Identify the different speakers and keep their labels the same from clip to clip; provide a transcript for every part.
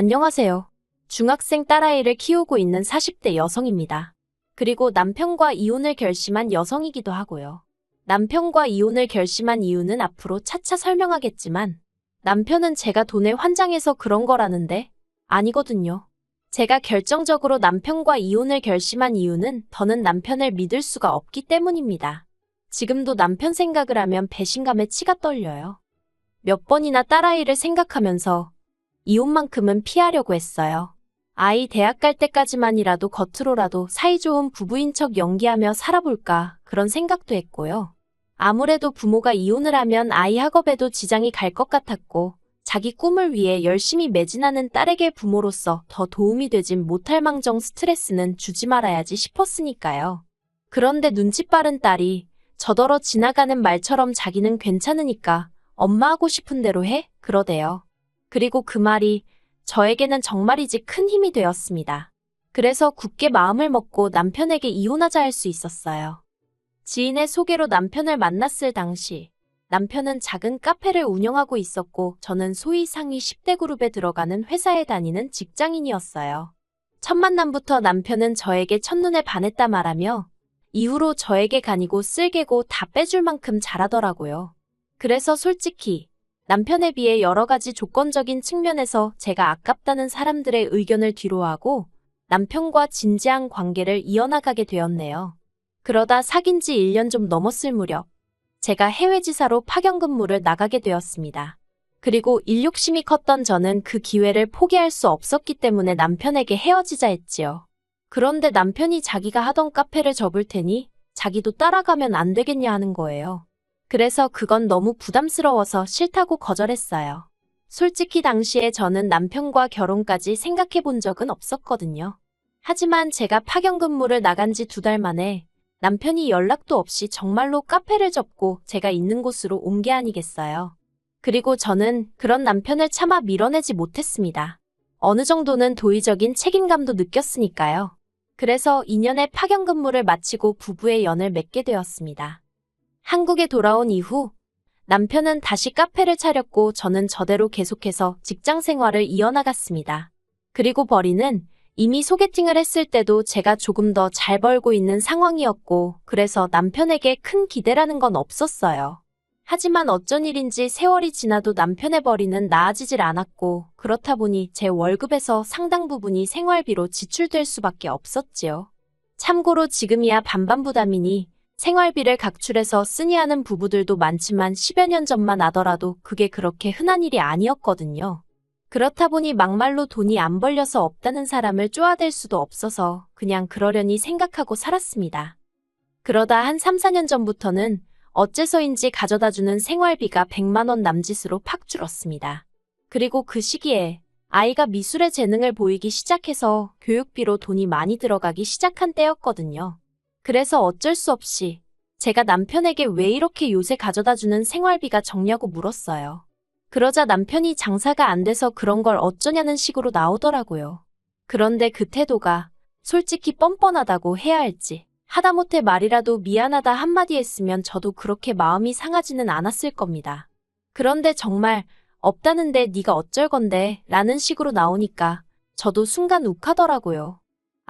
Speaker 1: 안녕하세요. 중학생 딸아이를 키우고 있는 40대 여성입니다. 그리고 남편과 이혼을 결심한 여성이기도 하고요. 남편과 이혼을 결심한 이유는 앞으로 차차 설명하겠지만 남편은 제가 돈에 환장해서 그런 거라는데 아니거든요. 제가 결정적으로 남편과 이혼을 결심한 이유는 더는 남편을 믿을 수가 없기 때문입니다. 지금도 남편 생각을 하면 배신감에 치가 떨려요. 몇 번이나 딸아이를 생각하면서 이혼만큼은 피하려고 했어요. 아이 대학 갈 때까지만이라도 겉으로라도 사이좋은 부부인 척 연기하며 살아볼까 그런 생각도 했고요. 아무래도 부모가 이혼을 하면 아이 학업에도 지장이 갈 것 같았고 자기 꿈을 위해 열심히 매진하는 딸에게 부모로서 더 도움이 되진 못할 망정 스트레스는 주지 말아야지 싶었으니까요. 그런데 눈치 빠른 딸이 저더러 지나가는 말처럼 자기는 괜찮으니까 엄마 하고 싶은 대로 해? 그러대요. 그리고 그 말이 저에게는 정말이지 큰 힘이 되었습니다. 그래서 굳게 마음을 먹고 남편에게 이혼하자 할 수 있었어요. 지인의 소개로 남편을 만났을 당시 남편은 작은 카페를 운영하고 있었고 저는 소위 상위 10대 그룹에 들어가는 회사에 다니는 직장인이었어요. 첫 만남부터 남편은 저에게 첫눈에 반했다 말하며 이후로 저에게 간이고 쓸개고 다 빼줄 만큼 잘하더라고요. 그래서 솔직히 남편에 비해 여러 가지 조건적인 측면에서 제가 아깝다는 사람들의 의견을 뒤로하고 남편과 진지한 관계를 이어나가게 되었네요. 그러다 사귄 지 1년 좀 넘었을 무렵 제가 해외지사로 파견 근무를 나가게 되었습니다. 그리고 일 욕심이 컸던 저는 그 기회를 포기할 수 없었기 때문에 남편에게 헤어지자 했지요. 그런데 남편이 자기가 하던 카페를 접을 테니 자기도 따라가면 안 되겠냐 하는 거예요. 그래서 그건 너무 부담스러워서 싫다고 거절했어요. 솔직히 당시에 저는 남편과 결혼까지 생각해 본 적은 없었거든요. 하지만 제가 파견 근무를 나간 지 2달 만에 남편이 연락도 없이 정말로 카페를 접고 제가 있는 곳으로 온 게 아니겠어요. 그리고 저는 그런 남편을 차마 밀어내지 못했습니다. 어느 정도는 도의적인 책임감도 느꼈으니까요. 그래서 2년의 파견 근무를 마치고 부부의 연을 맺게 되었습니다. 한국에 돌아온 이후 남편은 다시 카페를 차렸고 저는 저대로 계속해서 직장 생활을 이어나갔습니다. 그리고 벌이는 이미 소개팅을 했을 때도 제가 조금 더 잘 벌고 있는 상황이었고 그래서 남편에게 큰 기대라는 건 없었어요. 하지만 어쩐 일인지 세월이 지나도 남편의 벌이는 나아지질 않았고 그렇다 보니 제 월급에서 상당 부분이 생활비로 지출될 수밖에 없었지요. 참고로 지금이야 반반 부담이니 생활비를 각출해서 쓰니 하는 부부들도 많지만 10여 년 전만 하더라도 그게 그렇게 흔한 일이 아니었거든요. 그렇다 보니 막말로 돈이 안 벌려서 없다는 사람을 쪼아댈 수도 없어서 그냥 그러려니 생각하고 살았습니다. 그러다 한 3, 4년 전부터는 어째서인지 가져다주는 생활비가 100만 원 남짓으로 팍 줄었습니다. 그리고 그 시기에 아이가 미술의 재능을 보이기 시작해서 교육비로 돈이 많이 들어가기 시작한 때였거든요. 그래서 어쩔 수 없이 제가 남편에게 왜 이렇게 요새 가져다주는 생활비가 적냐고 물었어요. 그러자 남편이 장사가 안 돼서 그런 걸 어쩌냐는 식으로 나오더라고요. 그런데 그 태도가 솔직히 뻔뻔하다고 해야 할지 하다못해 말이라도 미안하다 한마디 했으면 저도 그렇게 마음이 상하지는 않았을 겁니다. 그런데 정말 없다는데 네가 어쩔 건데 라는 식으로 나오니까 저도 순간 욱하더라고요.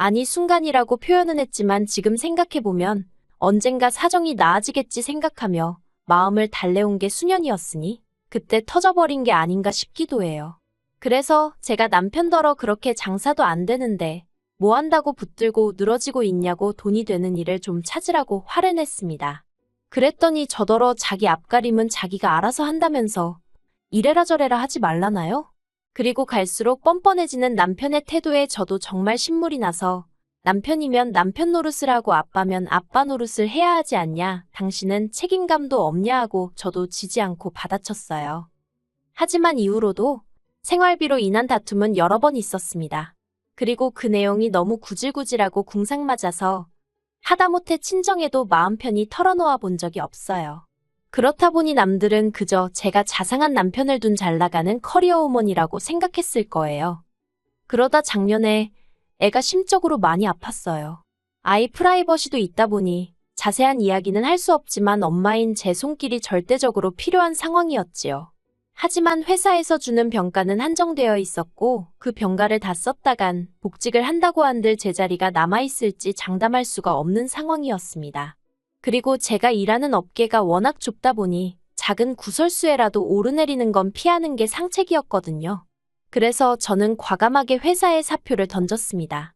Speaker 1: 아니 순간이라고 표현은 했지만 지금 생각해보면 언젠가 사정이 나아지겠지 생각하며 마음을 달래온 게 수년이었으니 그때 터져버린 게 아닌가 싶기도 해요. 그래서 제가 남편더러 그렇게 장사도 안 되는데 뭐 한다고 붙들고 늘어지고 있냐고 돈이 되는 일을 좀 찾으라고 화를 냈습니다. 그랬더니 저더러 자기 앞가림은 자기가 알아서 한다면서 이래라 저래라 하지 말라나요? 그리고 갈수록 뻔뻔해지는 남편의 태도에 저도 정말 신물이 나서 남편이면 남편 노릇을 하고 아빠면 아빠 노릇을 해야 하지 않냐, 당신은 책임감도 없냐 하고 저도 지지 않고 받아쳤어요. 하지만 이후로도 생활비로 인한 다툼은 여러 번 있었습니다. 그리고 그 내용이 너무 구질구질하고 궁상맞아서 하다못해 친정에도 마음 편히 털어놓아 본 적이 없어요. 그렇다 보니 남들은 그저 제가 자상한 남편을 둔 잘나가는 커리어우먼이라고 생각했을 거예요. 그러다 작년에 애가 심적으로 많이 아팠어요. 아이 프라이버시도 있다 보니 자세한 이야기는 할 수 없지만 엄마인 제 손길이 절대적으로 필요한 상황이었지요. 하지만 회사에서 주는 병가는 한정되어 있었고 그 병가를 다 썼다간 복직을 한다고 한들 제자리가 남아있을지 장담할 수가 없는 상황이었습니다. 그리고 제가 일하는 업계가 워낙 좁다 보니 작은 구설수에라도 오르내리는 건 피하는 게 상책이었거든요. 그래서 저는 과감하게 회사에 사표를 던졌습니다.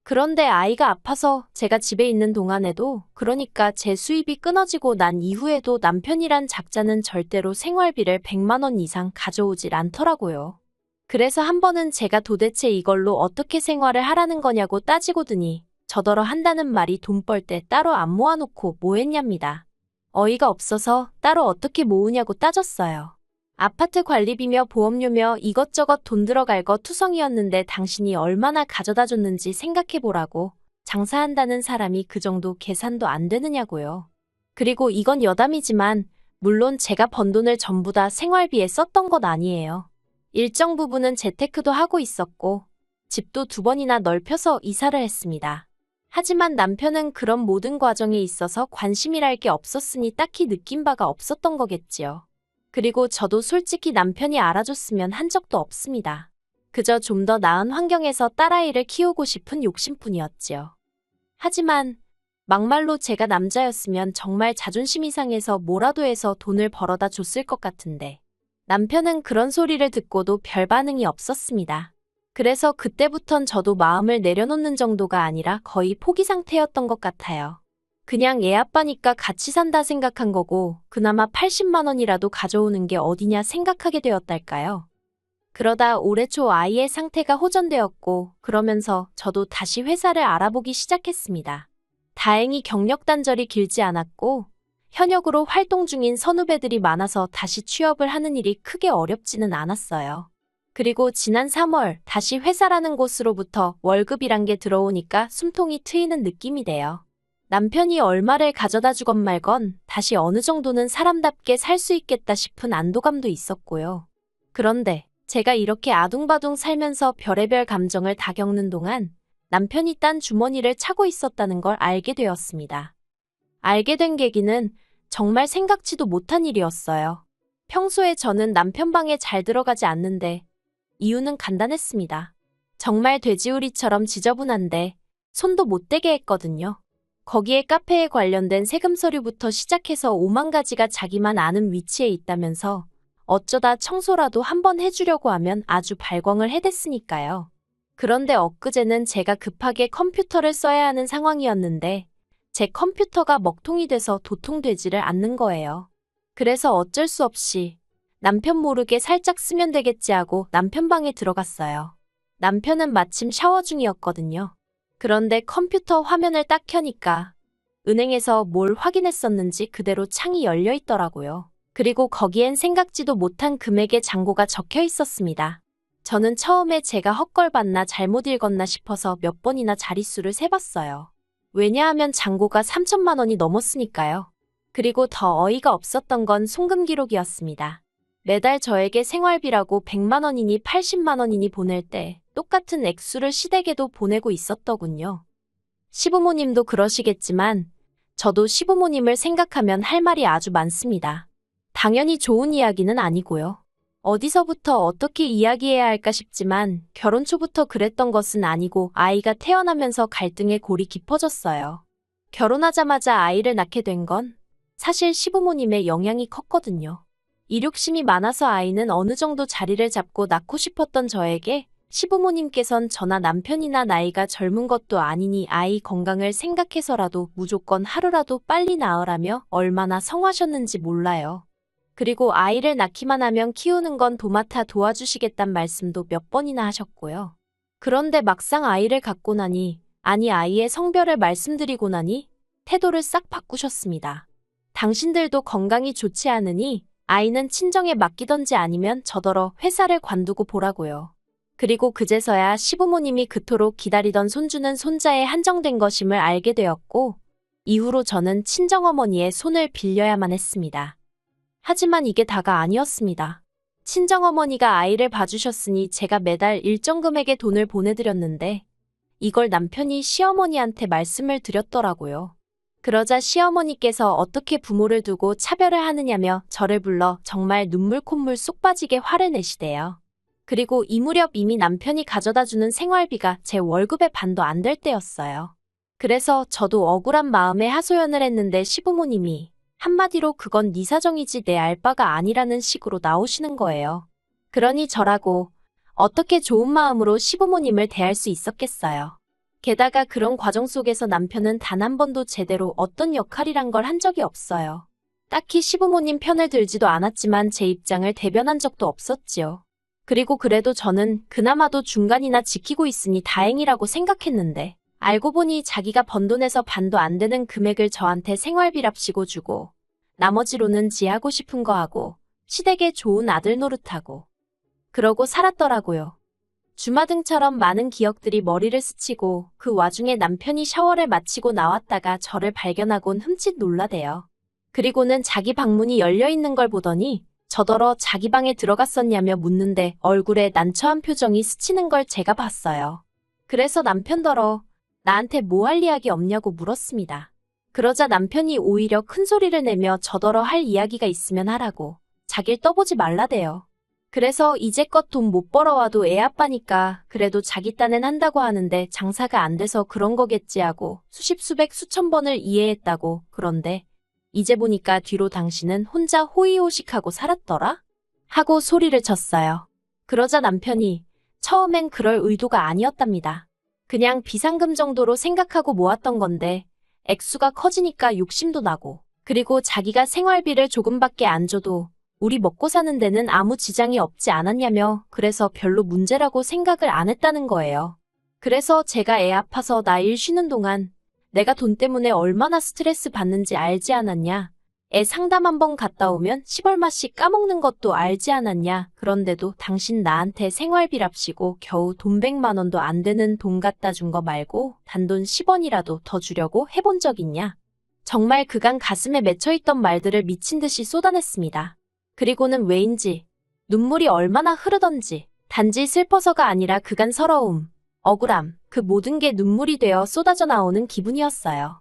Speaker 1: 그런데 아이가 아파서 제가 집에 있는 동안에도, 그러니까 제 수입이 끊어지고 난 이후에도 남편이란 작자는 절대로 생활비를 100만 원 이상 가져오질 않더라고요. 그래서 한 번은 제가 도대체 이걸로 어떻게 생활을 하라는 거냐고 따지고드니 저더러 한다는 말이 돈 벌 때 따로 안 모아놓고 뭐 했냐입니다. 어이가 없어서 따로 어떻게 모으냐고 따졌어요. 아파트 관리비며 보험료며 이것저것 돈 들어갈 거 투성이었는데 당신이 얼마나 가져다 줬는지 생각해보라고. 장사한다는 사람이 그 정도 계산도 안 되느냐고요. 그리고 이건 여담이지만 물론 제가 번 돈을 전부 다 생활비에 썼던 것 아니에요. 일정 부분은 재테크도 하고 있었고 집도 2번이나 넓혀서 이사를 했습니다. 하지만 남편은 그런 모든 과정에 있어서 관심이랄 게 없었으니 딱히 느낀 바가 없었던 거겠지요. 그리고 저도 솔직히 남편이 알아줬으면 한 적도 없습니다. 그저 좀 더 나은 환경에서 딸아이를 키우고 싶은 욕심뿐이었지요. 하지만 막말로 제가 남자였으면 정말 자존심이 상해서 뭐라도 해서 돈을 벌어다 줬을 것 같은데 남편은 그런 소리를 듣고도 별 반응이 없었습니다. 그래서 그때부턴 저도 마음을 내려놓는 정도가 아니라 거의 포기 상태였던 것 같아요. 그냥 애 아빠니까 같이 산다 생각한 거고 그나마 80만 원이라도 가져오는 게 어디냐 생각하게 되었달까요. 그러다 올해 초 아이의 상태가 호전되었고 그러면서 저도 다시 회사를 알아보기 시작했습니다. 다행히 경력 단절이 길지 않았고 현역으로 활동 중인 선후배들이 많아서 다시 취업을 하는 일이 크게 어렵지는 않았어요. 그리고 지난 3월 다시 회사라는 곳으로부터 월급이란 게 들어오니까 숨통이 트이는 느낌이 돼요. 남편이 얼마를 가져다 주건 말건 다시 어느 정도는 사람답게 살 수 있겠다 싶은 안도감도 있었고요. 그런데 제가 이렇게 아둥바둥 살면서 별의별 감정을 다 겪는 동안 남편이 딴 주머니를 차고 있었다는 걸 알게 되었습니다. 알게 된 계기는 정말 생각지도 못한 일이었어요. 평소에 저는 남편 방에 잘 들어가지 않는데 이유는 간단했습니다. 정말 돼지우리처럼 지저분한데 손도 못 대게 했거든요. 거기에 카페에 관련된 세금 서류부터 시작해서 5만 가지가 자기만 아는 위치에 있다면서 어쩌다 청소라도 한번 해주려고 하면 아주 발광을 해댔으니까요. 그런데 엊그제는 제가 급하게 컴퓨터를 써야 하는 상황이었는데 제 컴퓨터가 먹통이 돼서 도통되지를 않는 거예요. 그래서 어쩔 수 없이 남편 모르게 살짝 쓰면 되겠지 하고 남편 방에 들어갔어요. 남편은 마침 샤워 중이었거든요. 그런데 컴퓨터 화면을 딱 켜니까 은행에서 뭘 확인했었는지 그대로 창이 열려 있더라고요. 그리고 거기엔 생각지도 못한 금액의 잔고가 적혀 있었습니다. 저는 처음에 제가 헛걸봤나 잘못 읽었나 싶어서 몇 번이나 자릿수를 세봤어요. 왜냐하면 잔고가 3천만 원이 넘었으니까요. 그리고 더 어이가 없었던 건 송금 기록이었습니다. 매달 저에게 생활비라고 100만 원이니 80만 원이니 보낼 때 똑같은 액수를 시댁에도 보내고 있었더군요. 시부모님도 그러시겠지만 저도 시부모님을 생각하면 할 말이 아주 많습니다. 당연히 좋은 이야기는 아니고요. 어디서부터 어떻게 이야기해야 할까 싶지만 결혼 초부터 그랬던 것은 아니고 아이가 태어나면서 갈등의 골이 깊어졌어요. 결혼하자마자 아이를 낳게 된 건 사실 시부모님의 영향이 컸거든요. 이륙심이 많아서 아이는 어느 정도 자리를 잡고 낳고 싶었던 저에게 시부모님께선 저나 남편이나 나이가 젊은 것도 아니니 아이 건강을 생각해서라도 무조건 하루라도 빨리 낳으라며 얼마나 성하셨는지 몰라요. 그리고 아이를 낳기만 하면 키우는 건 도맡아 도와주시겠단 말씀도 몇 번이나 하셨고요. 그런데 막상 아이를 갖고 나니, 아니 아이의 성별을 말씀드리고 나니 태도를 싹 바꾸셨습니다. 당신들도 건강이 좋지 않으니 아이는 친정에 맡기던지 아니면 저더러 회사를 관두고 보라고요. 그리고 그제서야 시부모님이 그토록 기다리던 손주는 손자에 한정된 것임을 알게 되었고 이후로 저는 친정어머니의 손을 빌려야만 했습니다. 하지만 이게 다가 아니었습니다. 친정어머니가 아이를 봐주셨으니 제가 매달 일정 금액의 돈을 보내드렸는데 이걸 남편이 시어머니한테 말씀을 드렸더라고요. 그러자 시어머니께서 어떻게 부모를 두고 차별을 하느냐며 저를 불러 정말 눈물 콧물 쏙 빠지게 화를 내시대요. 그리고 이 무렵 이미 남편이 가져다주는 생활비가 제 월급의 반도 안 될 때였어요. 그래서 저도 억울한 마음에 하소연을 했는데 시부모님이 한마디로 그건 네 사정이지 내 알 바가 아니라는 식으로 나오시는 거예요. 그러니 저라고 어떻게 좋은 마음으로 시부모님을 대할 수 있었겠어요. 게다가 그런 과정 속에서 남편은 단 한 번도 제대로 어떤 역할이란 걸 한 적이 없어요. 딱히 시부모님 편을 들지도 않았지만 제 입장을 대변한 적도 없었지요. 그리고 그래도 저는 그나마도 중간이나 지키고 있으니 다행이라고 생각했는데 알고 보니 자기가 번 돈에서 반도 안 되는 금액을 저한테 생활비랍시고 주고 나머지로는 지 하고 싶은 거 하고 시댁에 좋은 아들 노릇하고 그러고 살았더라고요. 주마등처럼 많은 기억들이 머리를 스치고 그 와중에 남편이 샤워를 마치고 나왔다가 저를 발견하곤 흠칫 놀라대요. 그리고는 자기 방문이 열려있는 걸 보더니 저더러 자기 방에 들어갔었냐며 묻는데 얼굴에 난처한 표정이 스치는 걸 제가 봤어요. 그래서 남편더러 나한테 뭐 할 이야기 없냐고 물었습니다. 그러자 남편이 오히려 큰 소리를 내며 저더러 할 이야기가 있으면 하라고 자길 떠보지 말라대요. 그래서 이제껏 돈 못 벌어와도 애 아빠니까 그래도 자기 딴엔 한다고 하는데 장사가 안 돼서 그런 거겠지 하고 수십 수백 수천 번을 이해했다고. 그런데 이제 보니까 뒤로 당신은 혼자 호의호식하고 살았더라? 하고 소리를 쳤어요. 그러자 남편이 처음엔 그럴 의도가 아니었답니다. 그냥 비상금 정도로 생각하고 모았던 건데 액수가 커지니까 욕심도 나고 그리고 자기가 생활비를 조금밖에 안 줘도 우리 먹고 사는 데는 아무 지장이 없지 않았냐며 그래서 별로 문제라고 생각을 안 했다는 거예요. 그래서 제가 애 아파서 나 일 쉬는 동안 내가 돈 때문에 얼마나 스트레스 받는지 알지 않았냐. 애 상담 한번 갔다 오면 10얼마씩 까먹는 것도 알지 않았냐. 그런데도 당신 나한테 생활비랍시고 겨우 돈 100만 원도 안 되는 돈 갖다 준 거 말고 단돈 10원이라도 더 주려고 해본 적 있냐. 정말 그간 가슴에 맺혀있던 말들을 미친 듯이 쏟아냈습니다. 그리고는 왜인지 눈물이 얼마나 흐르던지 단지 슬퍼서가 아니라 그간 서러움, 억울함, 그 모든 게 눈물이 되어 쏟아져 나오는 기분이었어요.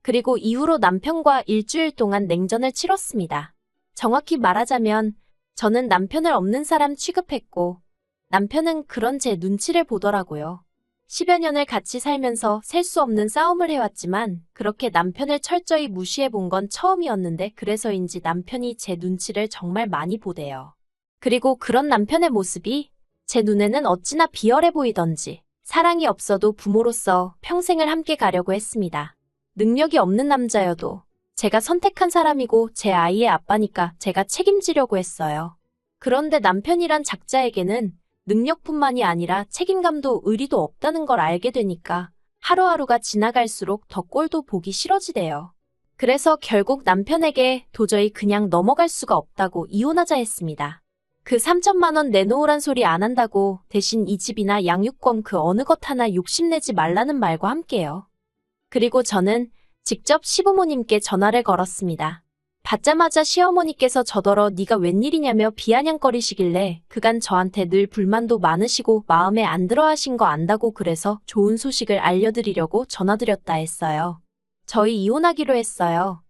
Speaker 1: 그리고 이후로 남편과 일주일 동안 냉전을 치렀습니다. 정확히 말하자면 저는 남편을 없는 사람 취급했고 남편은 그런 제 눈치를 보더라고요. 10여 년을 같이 살면서 셀 수 없는 싸움을 해왔지만 그렇게 남편을 철저히 무시해본 건 처음이었는데 그래서인지 남편이 제 눈치를 정말 많이 보대요. 그리고 그런 남편의 모습이 제 눈에는 어찌나 비열해 보이던지 사랑이 없어도 부모로서 평생을 함께 가려고 했습니다. 능력이 없는 남자여도 제가 선택한 사람이고 제 아이의 아빠니까 제가 책임지려고 했어요. 그런데 남편이란 작자에게는 능력뿐만이 아니라 책임감도 의리도 없다는 걸 알게 되니까 하루하루가 지나갈수록 더 꼴도 보기 싫어지대요. 그래서 결국 남편에게 도저히 그냥 넘어갈 수가 없다고 이혼하자 했습니다. 그 3천만 원 내놓으란 소리 안 한다고 대신 이 집이나 양육권 그 어느 것 하나 욕심내지 말라는 말과 함께요. 그리고 저는 직접 시부모님께 전화를 걸었습니다. 받자마자 시어머니께서 저더러 네가 웬일이냐며 비아냥거리시길래 그간 저한테 늘 불만도 많으시고 마음에 안 들어 하신 거 안다고 그래서 좋은 소식을 알려드리려고 전화드렸다 했어요. 저희 이혼하기로 했어요.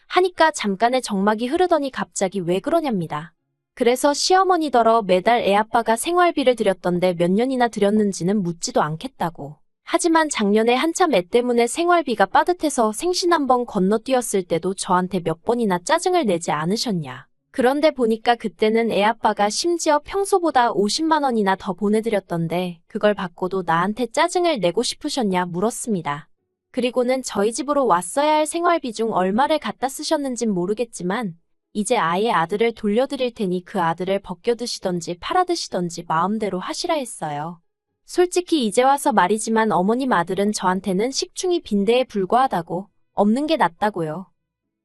Speaker 1: 하니까 잠깐의 정막이 흐르더니 갑자기 왜 그러냐입니다. 그래서 시어머니더러 매달 애아빠가 생활비를 드렸던데 몇 년이나 드렸는지는 묻지도 않겠다고. 하지만 작년에 한참 애 때문에 생활비가 빠듯해서 생신 한번 건너뛰었을 때도 저한테 몇 번이나 짜증을 내지 않으셨냐. 그런데 보니까 그때는 애아빠가 심지어 평소보다 50만 원이나 더 보내드렸던데 그걸 받고도 나한테 짜증을 내고 싶으셨냐 물었습니다. 그리고는 저희 집으로 왔어야 할 생활비 중 얼마를 갖다 쓰셨는진 모르겠지만 이제 아예 아들을 돌려드릴 테니 그 아들을 벗겨드시던지 팔아드시던지 마음대로 하시라 했어요. 솔직히 이제 와서 말이지만 어머님 아들은 저한테는 식충이 빈대에 불과하다고, 없는 게 낫다고요.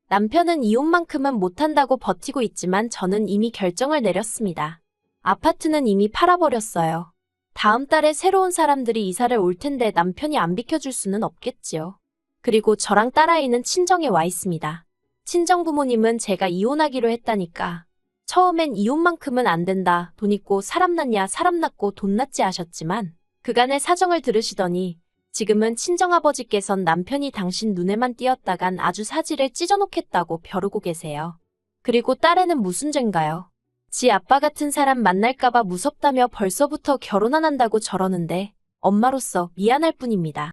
Speaker 1: 남편은 이혼만큼은 못한다고 버티고 있지만 저는 이미 결정을 내렸습니다. 아파트는 이미 팔아버렸어요. 다음 달에 새로운 사람들이 이사를 올 텐데 남편이 안 비켜줄 수는 없겠지요. 그리고 저랑 딸아이는 친정에 와 있습니다. 친정 부모님은 제가 이혼하기로 했다니까 처음엔 이혼만큼은 안 된다. 돈 있고 사람 낳냐 사람 낳고 돈 낳지 하셨지만 그간의 사정을 들으시더니 지금은 친정아버지께선 남편이 당신 눈에만 띄었다간 아주 사지를 찢어놓겠다고 벼르고 계세요. 그리고 딸애는 무슨 죄인가요? 지 아빠 같은 사람 만날까봐 무섭다며 벌써부터 결혼 안 한다고 저러는데 엄마로서 미안할 뿐입니다.